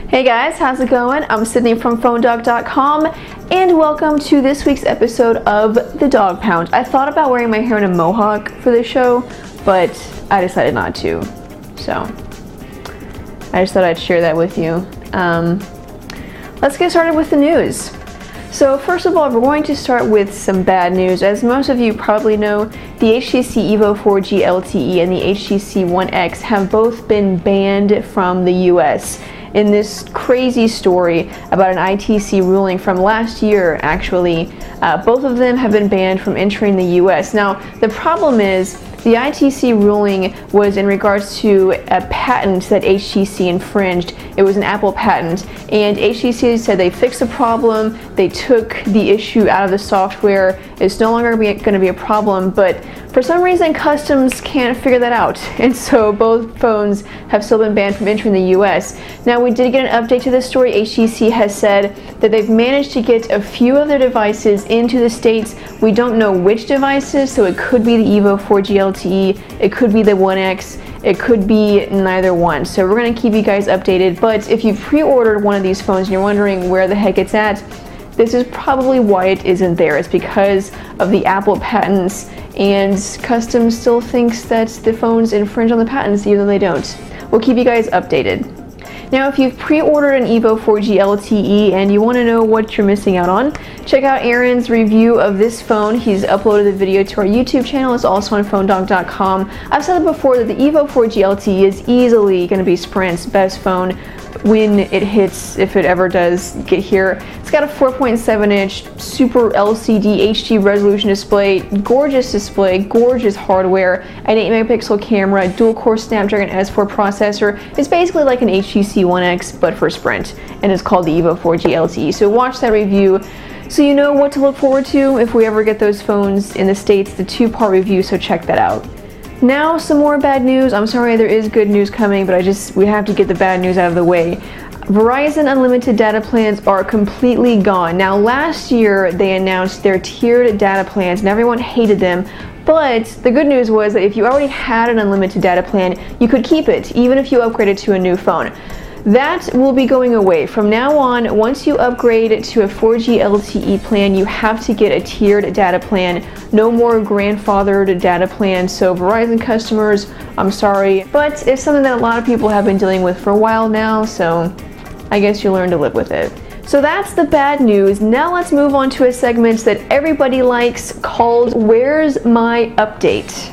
Hey guys, how's it going? I'm Sydney from PhoneDog.com and welcome to this week's episode of The Dog Pound. I thought about wearing my hair in a mohawk for this show, but I decided not to. So, I just thought I'd share that with you. Let's get started with the news. So first of all, we're going to start with some bad news. As most of you probably know, the HTC EVO 4G LTE and the HTC One X have both been banned from the US. In this crazy story about an ITC ruling from last year, actually, both of them have been banned from entering the US. Now, the problem is, the ITC ruling was in regards to a patent that HTC infringed. It was an Apple patent, and HTC said they fixed the problem, they took the issue out of the software, it's no longer going to be a problem, but for some reason customs can't figure that out, and so both phones have still been banned from entering the US. Now, we did get an update to this story. HTC has said that they've managed to get a few of their devices into the States. We don't know which devices, so it could be the EVO 4G LTE, it could be the One X, it could be neither one. So we're going to keep you guys updated, but if you've pre-ordered one of these phones and you're wondering where the heck it's at, this is probably why it isn't there. It's because of the Apple patents, and customs still thinks that the phones infringe on the patents even though they don't. We'll keep you guys updated. Now, if you've pre-ordered an EVO 4G LTE and you want to know what you're missing out on, check out Aaron's review of this phone. He's uploaded the video to our YouTube channel. It's also on PhoneDog.com. I've said it before that the EVO 4G LTE is easily going to be Sprint's best phone when it hits, if it ever does get here. It's got a 4.7-inch super LCD HD resolution display, gorgeous hardware, an 8-megapixel camera, dual-core Snapdragon S4 processor. It's basically like an HTC One X, but for Sprint, and it's called the EVO 4G LTE. So watch that review so you know what to look forward to if we ever get those phones in the States, the two-part review, so check that out. Now, some more bad news. I'm sorry, there is good news coming, but we have to get the bad news out of the way. Verizon unlimited data plans are completely gone. Now, last year they announced their tiered data plans and everyone hated them, but the good news was that if you already had an unlimited data plan, you could keep it, even if you upgraded to a new phone. That will be going away. From now on, once you upgrade to a 4G LTE plan, you have to get a tiered data plan. No more grandfathered data plans. So Verizon customers, I'm sorry, but it's something that a lot of people have been dealing with for a while now, so I guess you learn to live with it. So that's the bad news. Now let's move on to a segment that everybody likes called Where's My Update?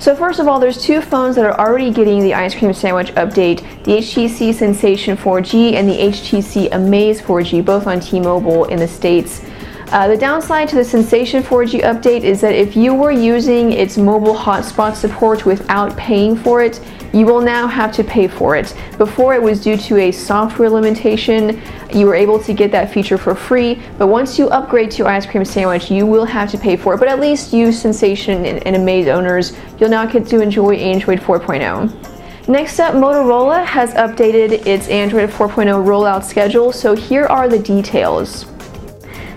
So first of all, there's two phones that are already getting the ice cream sandwich update, the HTC Sensation 4G and the HTC Amaze 4G, both on T-Mobile in the States. The downside to the Sensation 4G update is that if you were using its mobile hotspot support without paying for it, you will now have to pay for it. Before, it was due to a software limitation. You were able to get that feature for free, but once you upgrade to Ice Cream Sandwich, you will have to pay for it. But at least you Sensation and Amaze owners, you'll now get to enjoy Android 4.0. Next up, Motorola has updated its Android 4.0 rollout schedule, so here are the details.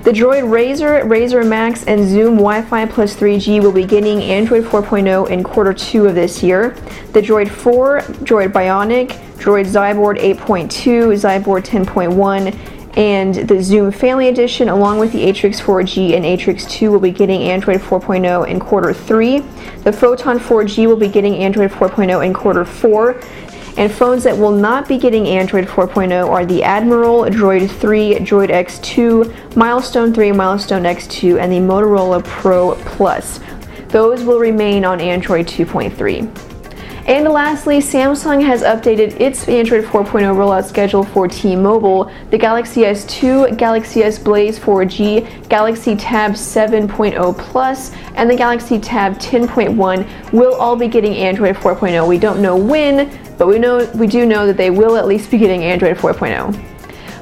The Droid Razr, Razr Max, and Zoom Wi-Fi plus 3G will be getting Android 4.0 in Q2 of this year. The Droid 4, Droid Bionic, Droid Zyborg 8.2, Zyborg 10.1, and the Zoom Family Edition, along with the Atrix 4G and Atrix 2, will be getting Android 4.0 in Q3. The Photon 4G will be getting Android 4.0 in Q4. And phones that will not be getting Android 4.0 are the Admiral, Droid 3, Droid X2, Milestone 3, Milestone X2, and the Motorola Pro Plus. Those will remain on Android 2.3. And lastly, Samsung has updated its Android 4.0 rollout schedule for T-Mobile. The Galaxy S2, Galaxy S Blaze 4G, Galaxy Tab 7.0 Plus, and the Galaxy Tab 10.1 will all be getting Android 4.0. We don't know when, but we do know that they will at least be getting Android 4.0.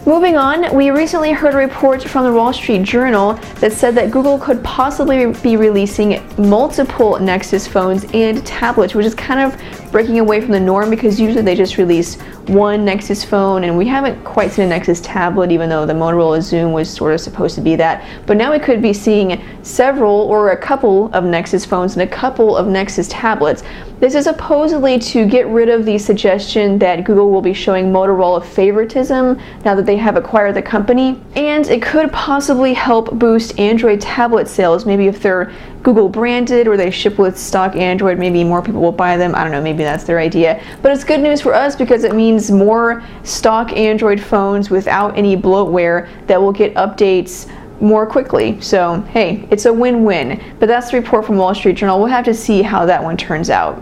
Moving on, we recently heard a report from the Wall Street Journal that said that Google could possibly be releasing multiple Nexus phones and tablets, which is kind of breaking away from the norm because usually they just release one Nexus phone, and we haven't quite seen a Nexus tablet, even though the Motorola Zoom was sort of supposed to be that. But now we could be seeing several or a couple of Nexus phones and a couple of Nexus tablets. This is supposedly to get rid of the suggestion that Google will be showing Motorola favoritism now that they have acquired the company, and it could possibly help boost Android tablet sales. Maybe if they're Google branded or they ship with stock Android, maybe more people will buy them. I don't know, maybe that's their idea. But it's good news for us because it means more stock Android phones without any bloatware that will get updates more quickly. So hey, it's a win-win. But that's the report from Wall Street Journal. We'll have to see how that one turns out.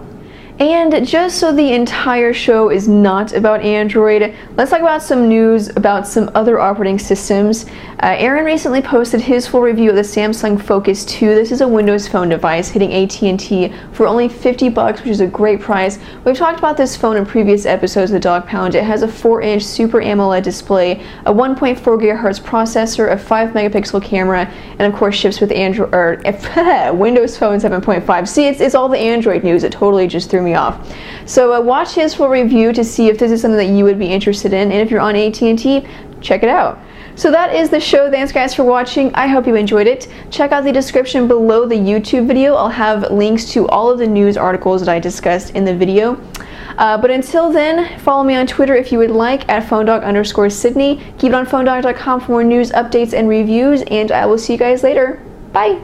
And just so the entire show is not about Android, let's talk about some news about some other operating systems. Aaron recently posted his full review of the Samsung Focus 2. This is a Windows Phone device hitting AT&T for only $50, which is a great price. We've talked about this phone in previous episodes of the Dog Pound. It has a 4-inch Super AMOLED display, a 1.4 GHz processor, a 5-megapixel camera, and of course ships with Android or Windows Phone 7.5. See, it's all the Android news. It totally just threw me off. So watch his full review to see if this is something that you would be interested in, and if you're on AT&T, check it out. So that is the show. Thanks guys for watching. I hope you enjoyed it. Check out the description below the YouTube video. I'll have links to all of the news articles that I discussed in the video. But until then, follow me on Twitter if you would like, at phonedog_Sydney. Keep it on phonedog.com for more news, updates, and reviews, and I will see you guys later. Bye!